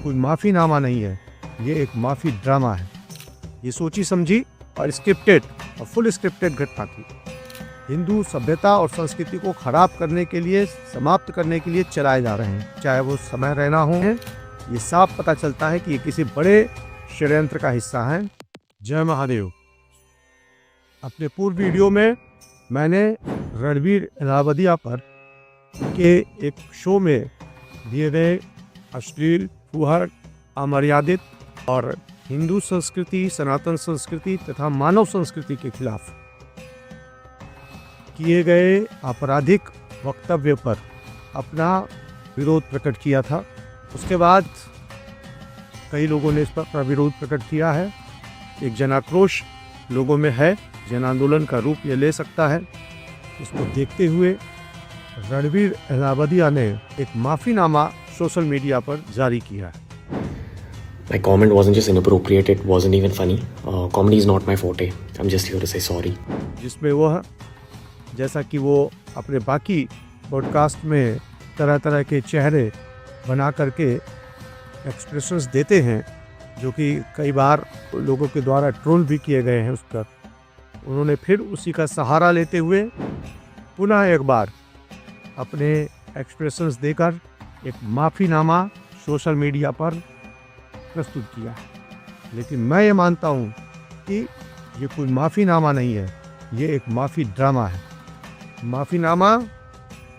कोई माफ़ीनामा नहीं है, ये एक माफ़ी ड्रामा है। ये सोची समझी और स्क्रिप्टेड और फुल स्क्रिप्टेड घटना थी। हिंदू सभ्यता और संस्कृति को खराब करने के लिए, समाप्त करने के लिए चलाए जा रहे हैं, चाहे वो समय रहना हो। ये साफ पता चलता है कि ये किसी बड़े षड्यंत्र का हिस्सा है। जय महादेव। अपने पूर्व वीडियो में मैंने रणवीर इलाहाबादिया पर के एक शो में दिए गए अश्लील, फुहड़, अमर्यादित और हिंदू संस्कृति, सनातन संस्कृति तथा मानव संस्कृति के खिलाफ किए गए आपराधिक वक्तव्य पर अपना विरोध प्रकट किया था। उसके बाद कई लोगों ने इस पर अपना विरोध प्रकट किया है। एक जन आक्रोश लोगों में है, जन आंदोलन का रूप ये ले सकता है। इसको देखते हुए रणवीर इलाहाबादिया ने एक माफ़ीनामा सोशल मीडिया पर जारी किया है। My comment wasn't just inappropriate, it wasn't even funny. Comedy is not my forte. I'm just here to say sorry. जिसमें वह, जैसा कि वो अपने बाकी पॉडकास्ट में तरह तरह के चेहरे बना करके एक्सप्रेशंस देते हैं, जो कि कई बार लोगों के द्वारा ट्रोल भी किए गए हैं उस पर, उन्होंने फिर उसी का सहारा लेते हुए पुनः एक बार अपने एक्सप्रेशंस देकर एक माफ़ीनामा सोशल मीडिया पर प्रस्तुत किया। लेकिन मैं ये मानता हूँ कि ये कोई माफ़ीनामा नहीं है, ये एक माफ़ी ड्रामा है। माफ़ीनामा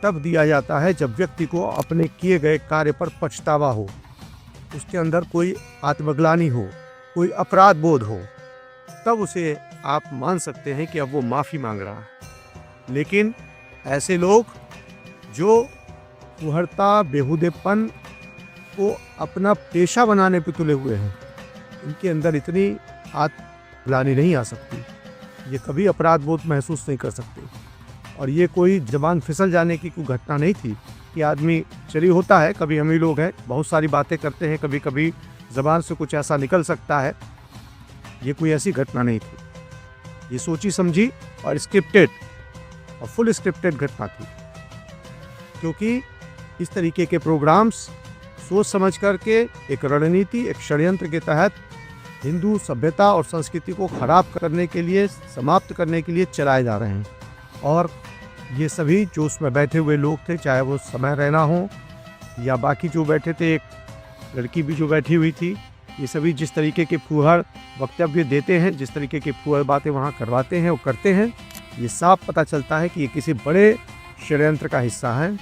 तब दिया जाता है जब व्यक्ति को अपने किए गए कार्य पर पछतावा हो, उसके अंदर कोई आत्मग्लानि हो, कोई अपराध बोध हो, तब उसे आप मान सकते हैं कि अब वो माफ़ी मांग रहा है। लेकिन ऐसे लोग जो फुहड़ता, बेहुदेपन को अपना पेशा बनाने पे तुले हुए हैं, इनके अंदर इतनी आत्मग्लानि नहीं आ सकती, ये कभी अपराध बोध महसूस नहीं कर सकते। और ये कोई ज़बान फिसल जाने की कोई घटना नहीं थी कि आदमी, चलिए होता है, कभी हम ही लोग हैं, बहुत सारी बातें करते हैं, कभी कभी ज़बान से कुछ ऐसा निकल सकता है। ये कोई ऐसी घटना नहीं थी, ये सोची समझी और स्क्रिप्टेड और फुल स्क्रिप्टेड घटना थी। क्योंकि इस तरीके के प्रोग्राम्स सोच समझ करके एक रणनीति, एक षड्यंत्र के तहत हिंदू सभ्यता और संस्कृति को खराब करने के लिए, समाप्त करने के लिए चलाए जा रहे हैं। और ये सभी जो उसमें बैठे हुए लोग थे, चाहे वो समय रहना हो या बाकी जो बैठे थे, एक लड़की भी जो बैठी हुई थी, ये सभी जिस तरीके के फुहड़ वक्तव्य देते हैं, जिस तरीके की फुहड़ बातें वहाँ करवाते हैं, वो करते हैं, ये साफ पता चलता है कि ये किसी बड़े षड्यंत्र का हिस्सा है।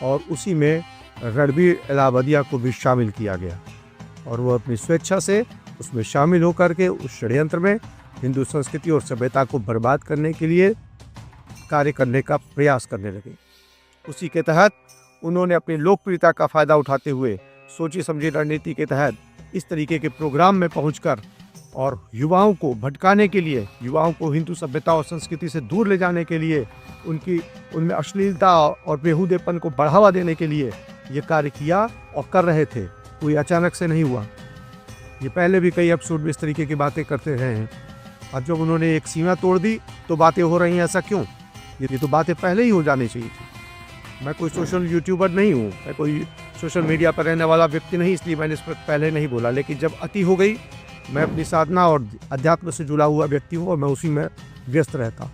और उसी में रणवीर इलाहाबादिया को भी शामिल किया गया और वो अपनी स्वेच्छा से उसमें शामिल होकर के उस षड्यंत्र में हिंदू संस्कृति और सभ्यता को बर्बाद करने के लिए कार्य करने का प्रयास करने लगे। उसी के तहत उन्होंने अपनी लोकप्रियता का फ़ायदा उठाते हुए सोची समझी रणनीति के तहत इस तरीके के प्रोग्राम में पहुंचकर और युवाओं को भटकाने के लिए, युवाओं को हिंदू सभ्यता और संस्कृति से दूर ले जाने के लिए, उनमें अश्लीलता और बेहुदेपन को बढ़ावा देने के लिए ये कार्य किया और कर रहे थे। कोई अचानक से नहीं हुआ, ये पहले भी कई एपिसोड में इस तरीके की बातें करते रहे हैं। और जब उन्होंने एक सीमा तोड़ दी तो बातें हो रही हैं, ऐसा क्यों? ये तो बातें पहले ही हो जानी चाहिए थी। मैं कोई सोशल यूट्यूबर नहीं हूँ, मैं कोई सोशल मीडिया पर रहने वाला व्यक्ति नहीं, इसलिए मैंने इस पर पहले नहीं बोला। लेकिन जब अति हो गई, मैं अपनी साधना और अध्यात्म से जुड़ा हुआ व्यक्ति हूँ और मैं उसी में व्यस्त रहता।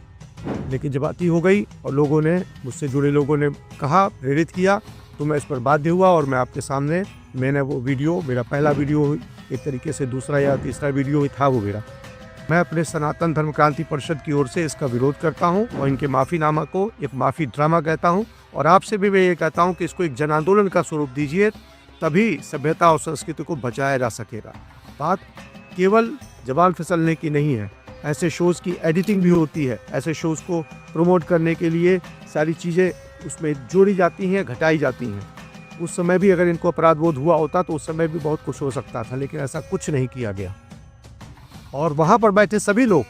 लेकिन जब अति हो गई और लोगों ने, मुझसे जुड़े लोगों ने कहा, प्रेरित किया, तो मैं इस पर बाध्य हुआ और मैं आपके सामने, मैंने वो वीडियो, मेरा पहला वीडियो, एक तरीके से दूसरा या तीसरा वीडियो ही था वो मेरा। मैं अपने सनातन धर्म क्रांति परिषद की ओर से इसका विरोध करता हूं और इनके माफ़ीनामा को एक माफ़ी ड्रामा कहता हूं। और आपसे भी मैं ये कहता हूं कि इसको एक जन आंदोलन का स्वरूप दीजिए, तभी सभ्यता और संस्कृति को बचाया जा सकेगा। बात केवल ज़बान फिसलने की नहीं है, ऐसे शोज़ की एडिटिंग भी होती है, ऐसे शोज़ को प्रमोट करने के लिए सारी चीज़ें उसमें जोड़ी जाती हैं, घटाई जाती हैं। उस समय भी अगर इनको अपराध बोध हुआ होता तो उस समय भी बहुत कुछ हो सकता था, लेकिन ऐसा कुछ नहीं किया गया। और वहाँ पर बैठे सभी लोग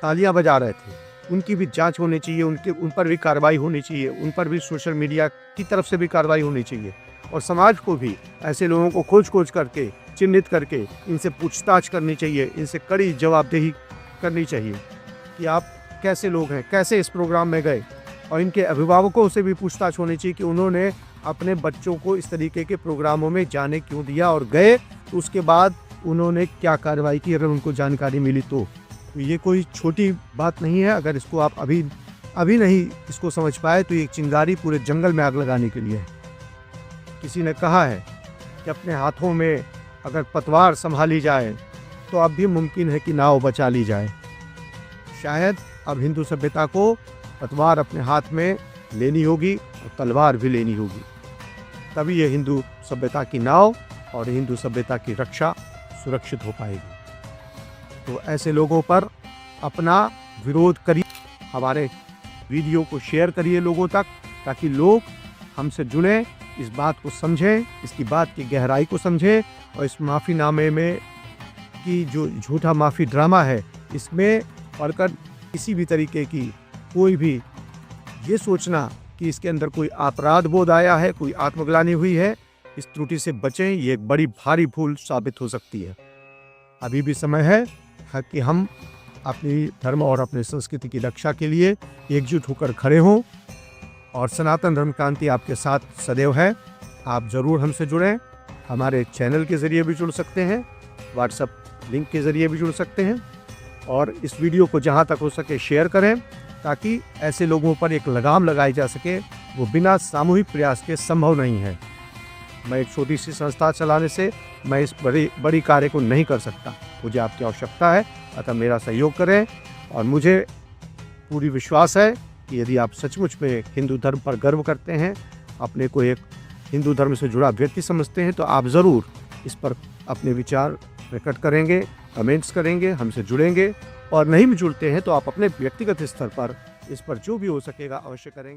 तालियां बजा रहे थे। उनकी भी जांच होनी चाहिए, उन पर भी कार्रवाई होनी चाहिए, उन पर भी सोशल मीडिया की तरफ से भी कार्रवाई होनी चाहिए। और समाज को भी ऐसे लोगों को खोज करके, चिन्हित करके इनसे पूछताछ करनी चाहिए, इनसे कड़ी जवाबदेही करनी चाहिए कि आप कैसे लोग हैं, कैसे इस प्रोग्राम में गए। और इनके अभिभावकों से भी पूछताछ होनी चाहिए कि उन्होंने अपने बच्चों को इस तरीके के प्रोग्रामों में जाने क्यों दिया, और गए तो उसके बाद उन्होंने क्या कार्रवाई की अगर उनको जानकारी मिली तो ये कोई छोटी बात नहीं है। अगर इसको आप अभी नहीं इसको समझ पाए तो ये चिंगारी पूरे जंगल में आग लगाने के लिए है। किसी ने कहा है कि अपने हाथों में अगर पतवार संभाली जाए तो अब भी मुमकिन है कि नाव बचा ली जाए। शायद अब हिंदू सभ्यता को पतवार अपने हाथ में लेनी होगी और तलवार भी लेनी होगी, तभी ये हिंदू सभ्यता की नाव और हिंदू सभ्यता की रक्षा सुरक्षित हो पाएगी। तो ऐसे लोगों पर अपना विरोध करिए, हमारे वीडियो को शेयर करिए लोगों तक, ताकि लोग हमसे जुड़ें, इस बात को समझें, इसकी बात की गहराई को समझें, और इस माफ़ीनामे में की जो झूठा माफ़ी ड्रामा है इसमें पढ़कर किसी भी तरीके की कोई भी ये सोचना कि इसके अंदर कोई अपराध बोध आया है, कोई आत्मग्लानि हुई है, इस त्रुटि से बचें। ये एक बड़ी भारी भूल साबित हो सकती है। अभी भी समय है कि हम अपनी धर्म और अपने संस्कृति की रक्षा के लिए एकजुट होकर खड़े हों, और सनातन धर्म क्रांति आपके साथ सदैव है। आप ज़रूर हमसे जुड़ें, हमारे चैनल के ज़रिए भी जुड़ सकते हैं, व्हाट्सएप लिंक के ज़रिए भी जुड़ सकते हैं, और इस वीडियो को जहां तक हो सके शेयर करें, ताकि ऐसे लोगों पर एक लगाम लगाई जा सके, वो बिना सामूहिक प्रयास के संभव नहीं है। मैं एक छोटी सी संस्था चलाने से मैं इस बड़ी कार्य को नहीं कर सकता, मुझे आपकी आवश्यकता है, अतः मेरा सहयोग करें। और मुझे पूरी विश्वास है कि यदि आप सचमुच में हिंदू धर्म पर गर्व करते हैं, अपने को एक हिंदू धर्म से जुड़ा व्यक्ति समझते हैं, तो आप ज़रूर इस पर अपने विचार प्रकट करेंगे, कमेंट्स करेंगे, हमसे जुड़ेंगे, और नहीं भी जुड़ते हैं तो आप अपने व्यक्तिगत स्तर पर इस पर जो भी हो सकेगा अवश्य करेंगे।